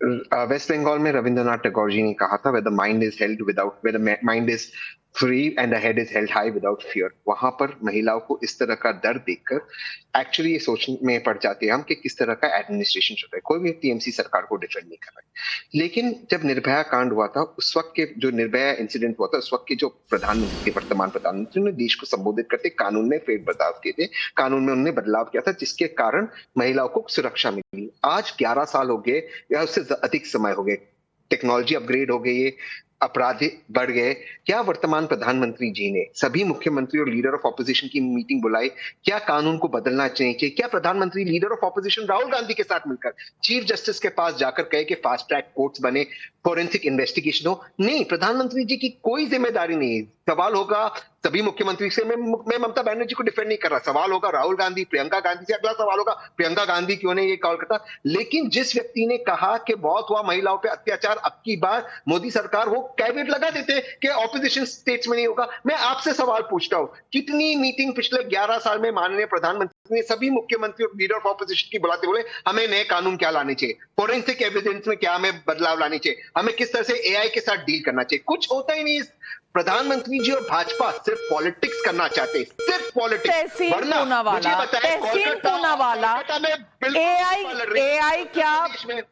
Waste Bengal में रविंद्रनाथ टैगोर जी ने कहा था, where the mind is held without, where the mind is free and the head is held high without fear। वहां पर महिलाओं को इस तरह का डर देखकर एक्चुअली ये सोचने में पड़ जाते हैं हम कि किस तरह का एडमिनिस्ट्रेशन चल रहा है। कोई भी टीएमसी सरकार को डिफेंड नहीं कर रहा है। लेकिन जब निर्भया कांड हुआ था, उस वक्त के जो निर्भया इंसिडेंट हुआ था, उस वक्त के जो प्रधानमंत्री, वर्तमान प्रधानमंत्री ने देश को संबोधित करते कानून में फेरबदलाव किए थे, कानून में उन्होंने बदलाव किया था, जिसके कारण महिलाओं को सुरक्षा मिली। आज 11 साल हो गए या उससे अधिक समय हो गए, टेक्नोलॉजी अपग्रेड हो गई है, अपराध बढ़ गए। क्या वर्तमान प्रधानमंत्री जी ने सभी मुख्यमंत्री और लीडर ऑफ ऑपोजिशन की मीटिंग बुलाई? क्या कानून को बदलना चाहिए? क्या प्रधानमंत्री leader of opposition Rahul Gandhi के साथ मिलकर चीफ जस्टिस के पास जाकर कहे कि फास्ट ट्रैक कोर्ट्स बने, फोरेंसिक इन्वेस्टिगेशन हो? नहीं, प्रधानमंत्री जी की कोई जिम्मेदारी नहीं है। सवाल होगा सभी मुख्यमंत्री से। मैं ममता बनर्जी को डिफेंड नहीं कर रहा। सवाल होगा राहुल गांधी, प्रियंका गांधी से। अगला सवाल होगा प्रियंका गांधी क्यों ने ये कॉल करता। लेकिन जिस व्यक्ति ने कहा कि बहुत हुआ महिलाओं पे अत्याचार, अब की बार मोदी सरकार वो कैबिनेट लगा देते कि ऑपोजिशन स्टेट्स में नहीं होगा। मैं आपसे सवाल पूछता हूं, कितनी मीटिंग पिछले 11 साल में माननीय प्रधानमंत्री ने सभी मुख्यमंत्री और लीडर ऑफ ऑपोजिशन की बुलाते बोले हमें नए कानून क्या लाने चाहिए, फोरेंसिक एविडेंस में क्या हमें बदलाव लाने चाहिए, हमें किस तरह से एआई के साथ डील करना चाहिए? कुछ होता ही नहीं। प्रधानमंत्री जी और भाजपा सिर्फ पॉलिटिक्स करना चाहते हैं, सिर्फ पॉलिटिक्स। तहसीन पूनावाला, एआई क्या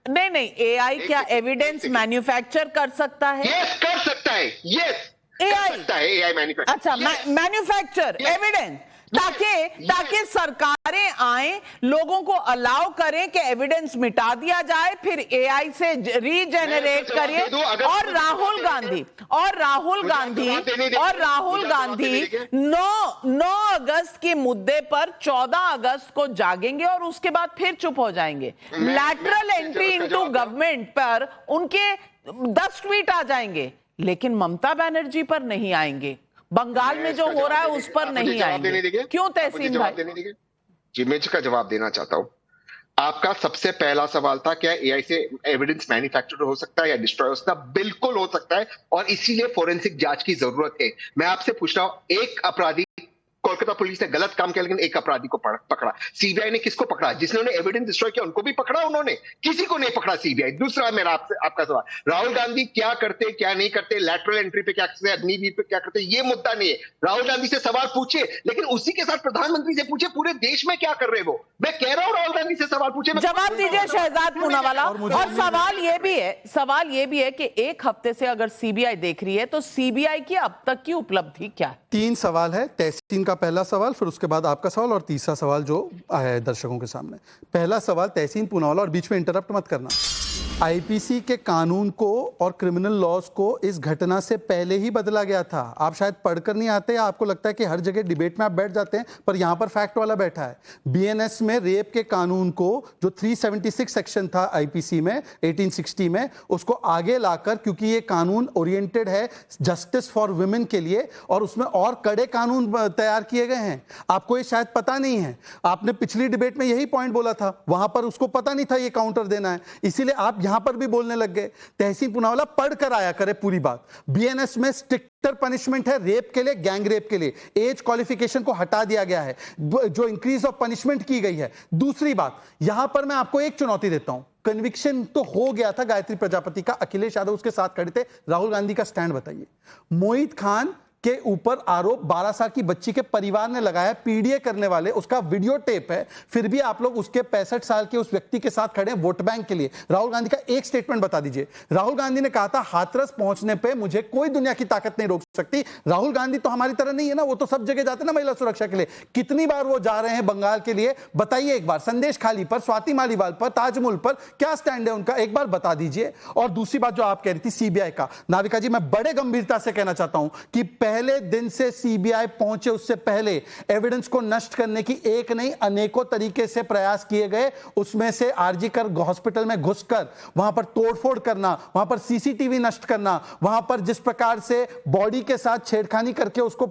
नहीं एआई क्या एविडेंस मैन्युफैक्चर कर सकता है? यस, कर सकता है। Yes, AI manufacture. अच्छा, मैन्युफैक्चर एविडेंस, ताकि सरकारें आए, लोगों को अलाउ करें कि एविडेंस मिटा दिया जाए, फिर एआई से रीजेनरेट करिए। और राहुल गांधी 9 अगस्त के मुद्दे पर 14 अगस्त को जागेंगे और उसके बाद फिर चुप हो जाएंगे। लैटरल एंट्री इनटू गवर्नमेंट पर उनके 10 ट्वीट आ जाएंगे, लेकिन ममता बनर्जी पर नहीं आएंगे। बंगाल में जो हो रहा है उस पर नहीं आएंगे। क्यों तहसीन भाई? जी, मैं इसका जवाब देना चाहता हूं। आपका सबसे पहला सवाल था क्या एआई से एविडेंस मैन्युफैक्चर हो सकता है या डिस्ट्रॉय हो सकता है? बिल्कुल हो सकता है, और इसीलिए फोरेंसिक जांच की जरूरत है। मैं आपसे पूछ रहा हूं, एक अपराधी, कोलकाता पुलिस ने गलत काम किया लेकिन एक अपराधी को पकड़ा। सीबीआई ने किसको पकड़ा? जिसने एविडेंस डिस्ट्रॉय किया उनको भी पकड़ा उन्होंने, किसी को नहीं पकड़ा सीबीआई। दूसरा मेरा आपका सवाल, राहुल गांधी क्या करते क्या नहीं करते, लैटरल एंट्री पे क्या करते, अग्निवीर पे क्या करते, ये मुद्दा नहीं है। राहुल गांधी से सवाल पूछे, लेकिन उसी के साथ प्रधानमंत्री से पूछे पूरे देश में क्या कर रहे वो। मैं कह रहा हूं राहुल गांधी से सवाल पूछे। जवाब दीजिए शहजाद पूनावाला। और सवाल ये भी है कि एक हफ्ते से अगर सीबीआई देख रही है तो सीबीआई की अब तक की उपलब्धि क्या है? 3 सवाल है। तहसीन का पहला सवाल, फिर उसके बाद आपका सवाल और तीसरा सवाल जो आया है दर्शकों के सामने। पहला सवाल तहसीन पूनावाला, और बीच में इंटरप्ट मत करना। आईपीसी के कानून को और क्रिमिनल लॉज को इस घटना से पहले ही बदला गया था। आप शायद पढ़कर नहीं आते, आपको लगता है कि हर जगह डिबेट में आप बैठ जाते हैं, पर यहां पर फैक्ट वाला बैठा है। बीएनएस में रेप के कानून को, जो 376 सेक्शन था आईपीसी में 1860 में, उसको आगे लाकर, क्योंकि ये कानून ओरिएंटेड है जस्टिस फॉर वुमेन के लिए, और उसमें और कड़े कानून तैयार किए गए हैं। आपको ये शायद पता नहीं है। आपने पिछली डिबेट में यही पॉइंट बोला था, वहां पर उसको पता नहीं था ये काउंटर देना है, इसीलिए आप यहां पर भी बोलने लग गए। तहसीन पूनावाला पढ़कर आया करे पूरी बात। बीएनएस में स्ट्रिक्टर पनिशमेंट है रेप के लिए, गैंग रेप के लिए। एज क्वालिफिकेशन को हटा दिया गया है, जो इंक्रीज ऑफ पनिशमेंट की गई है। दूसरी बात, यहां पर मैं आपको एक चुनौती देता हूं। कन्विक्शन तो हो गया था गायत्री प्रजापति का, अखिलेश यादव उसके साथ खड़े थे। राहुल गांधी का स्टैंड बताइए। मोहित खान के ऊपर आरोप 12 साल की बच्ची के परिवार ने लगाया, पीडीए करने वाले, उसका वीडियो टेप है, फिर भी आप लोग उसके 65 साल के उस व्यक्ति के साथ खड़े हैं वोट बैंक के लिए। राहुल गांधी का एक स्टेटमेंट बता दीजिए। राहुल गांधी ने कहा था हाथरस पहुंचने पे मुझे कोई दुनिया की ताकत नहीं रोक सकती। राहुल गांधी तो हमारी तरह नहीं है ना, वो तो सब जगह जाते हैं ना महिला सुरक्षा के लिए। कितनी बार वो जा रहे हैं बंगाल के लिए, बताइए एक बार। संदेश खाली पर, स्वाति मालीवाल पर, ताजमहल पर क्या स्टैंड है उनका, एक बार बता दीजिए। और दूसरी बात जो आप कह रही थी सीबीआई का, नाविका जी, मैं बड़े गंभीरता से कहना चाहता हूं कि पहले दिन से सीबीआई पहुंचे उससे पहले एविडेंस को नष्ट करने की एक नहीं अनेकों तरीके से प्रयास किए गए। उसमें से आरजी कर हॉस्पिटल में घुसकर वहां पर तोड़फोड़ करना, वहां पर सीसीटीवी नष्ट करना, वहां पर जिस प्रकार से बॉडी के साथ छेड़खानी करके उसको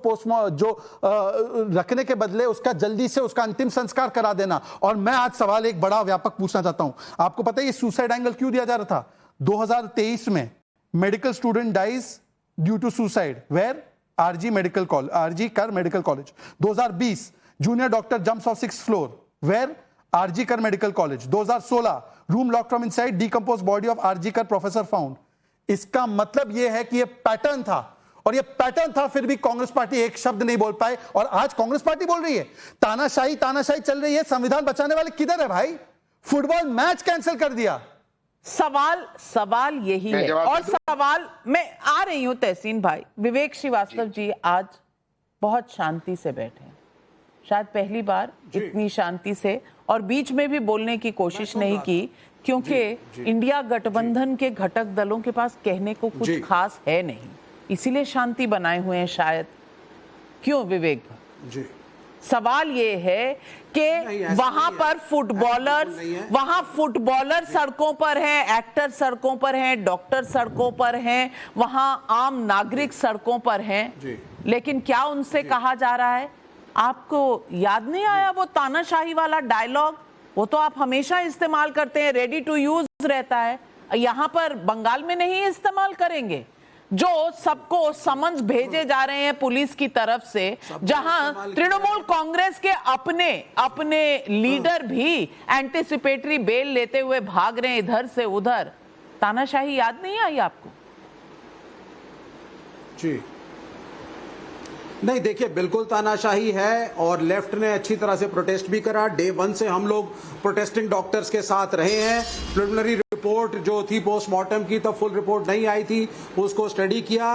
रखने के बदले उसका जल्दी से उसका अंतिम संस्कार करा देना। और मैं आज सवाल एक बड़ा व्यापक पूछना चाहता हूं। आपको पता है ये सुसाइड एंगल क्यों दिया जा रहा था? 2023 में medical student dies due to suicide, where RG कर medical college. 2020 junior doctor jumps of 6th floor, where RG Kar medical college 2016, room locked from inside, decompose body of RG Kar professor found. इसका मतलब यह है कि यह पैटर्न था, और यह पैटर्न था, फिर भी कांग्रेस पार्टी एक शब्द नहीं बोल पाए। और आज कांग्रेस पार्टी बोल रही है तानाशाही तानाशाही चल रही है, संविधान बचाने वाले किधर है भाई? फुटबॉल मैच कैंसिल कर दिया। सवाल यही है। और सवाल मैं आ रही हूं तहसीन भाई, विवेक श्रीवास्तव जी आज बहुत शांति से बैठे, शायद पहली बार इतनी शांति से, और बीच में भी बोलने की कोशिश नहीं की, क्योंकि इंडिया गठबंधन के घटक दलों के पास कहने को कुछ खास है नहीं, इसीलिए शांति बनाए हुए हैं शायद। क्यों विवेक जी? सवाल ये है कि वहां पर फुटबॉलर सड़कों पर हैं, एक्टर सड़कों पर हैं, डॉक्टर सड़कों पर हैं, वहां आम नागरिक सड़कों पर हैं, लेकिन क्या उनसे कहा जा रहा है? आपको याद नहीं आया वो तानाशाही वाला डायलॉग? वो तो आप हमेशा इस्तेमाल करते हैं, रेडी टू यूज रहता है। यहां पर बंगाल में नहीं इस्तेमाल करेंगे? जो सबको समन्स भेजे जा रहे हैं पुलिस की तरफ से, जहां तृणमूल कांग्रेस के अपने लीडर भी एंटीसिपेटरी बेल लेते हुए भाग रहे हैं इधर से उधर। तानाशाही याद नहीं आई आपको? जी नहीं, देखिए बिल्कुल तानाशाही है, और लेफ्ट ने अच्छी तरह से प्रोटेस्ट भी करा। डे 1 से हम लोग प्रोटेस्टिंग डॉक्टर्स के साथ रहे हैं। प्रिलिमिनरी रिपोर्ट जो थी पोस्टमार्टम की, तब फुल रिपोर्ट नहीं आई थी, उसको स्टडी किया,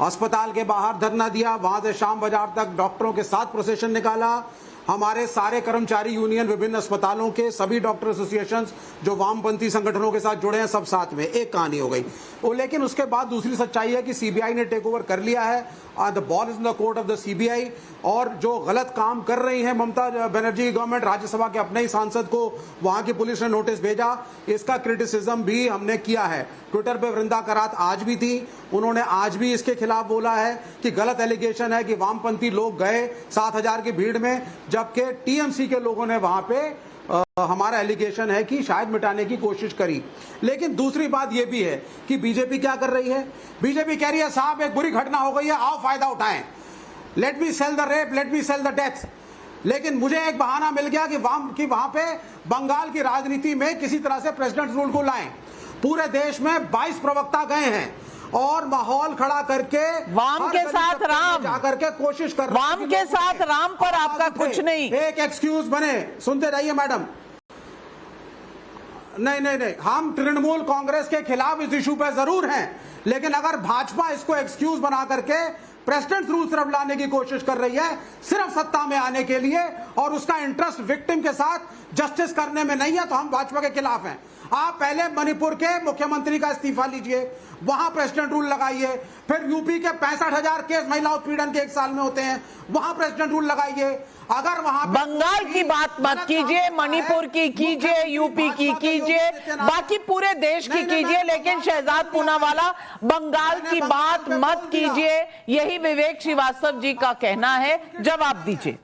अस्पताल के बाहर धरना दिया, वहां से शाम बाजार तक डॉक्टरों के साथ प्रोसेशन निकाला। हमारे सारे कर्मचारी यूनियन, विभिन्न अस्पतालों के सभी डॉक्टर एसोसिएशंस जो वामपंथी संगठनों के साथ जुड़े हैं, सब साथ में, एक कहानी हो गई वो। लेकिन उसके बाद दूसरी सच्चाई है कि सीबीआई ने टेक ओवर कर लिया है, the ball is in the court of the CBI. और जो गलत काम कर रही है ममता बनर्जी गवर्नमेंट, राज्यसभा के अपने ही सांसद को वहां की पुलिस ने नोटिस भेजा, इसका क्रिटिसिज्म भी हमने किया है। ट्विटर पे वृंदा करात आज भी थी, उन्होंने आज भी इसके खिलाफ बोला है कि गलत एलिगेशन है कि वामपंथी लोग गए 7,000 की भीड़ में, जबकि टीएमसी के लोगों ने वहां पे हमारा एलिगेशन है कि शायद मिटाने की कोशिश करी। लेकिन दूसरी बात यह भी है कि बीजेपी क्या कर रही है? बीजेपी कह रही है साहब एक बुरी घटना हो गई है, आओ फायदा उठाएं, let me sell the rape, let me sell the death. लेकिन मुझे एक बहाना मिल गया कि वहां पे बंगाल की राजनीति में किसी तरह से प्रेसिडेंट रूल को लाएं। पूरे देश में 22 प्रवक्ता गए हैं और माहौल खड़ा करके वाम के साथ राम जाकर के कोशिश कर रहे हैं। वाम के साथ राम पर आपका कुछ नहीं। एक एक्सक्यूज बने, सुनते रहिए मैडम। नहीं, हम तृणमूल कांग्रेस के खिलाफ इस इशू पे जरूर हैं, लेकिन अगर भाजपा इसको एक्सक्यूज बना करके प्रेसिडेंट रूल सिर्फ लाने की कोशिश कर रही है, सिर्फ सत्ता में आने के लिए, और उसका इंटरेस्ट विक्टिम के साथ जस्टिस करने में नहीं है, तो हम भाजपा के खिलाफ हैं। आप पहले मणिपुर के मुख्यमंत्री का इस्तीफा लीजिए, वहां प्रेसिडेंट रूल लगाइए, फिर यूपी के 65,000 केस महिला उत्पीड़न के 1 साल में होते हैं, वहां प्रेसिडेंट रूल लगाइए। अगर वहां बंगाल की बात मत कीजिए, मणिपुर की कीजिए, यूपी की कीजिए, बाकी पूरे देश की कीजिए, लेकिन शहजाद पूनावाला बंगाल की बात मत कीजिए। यही विवेक श्रीवास्तव जी का कहना है। जवाब दीजिए।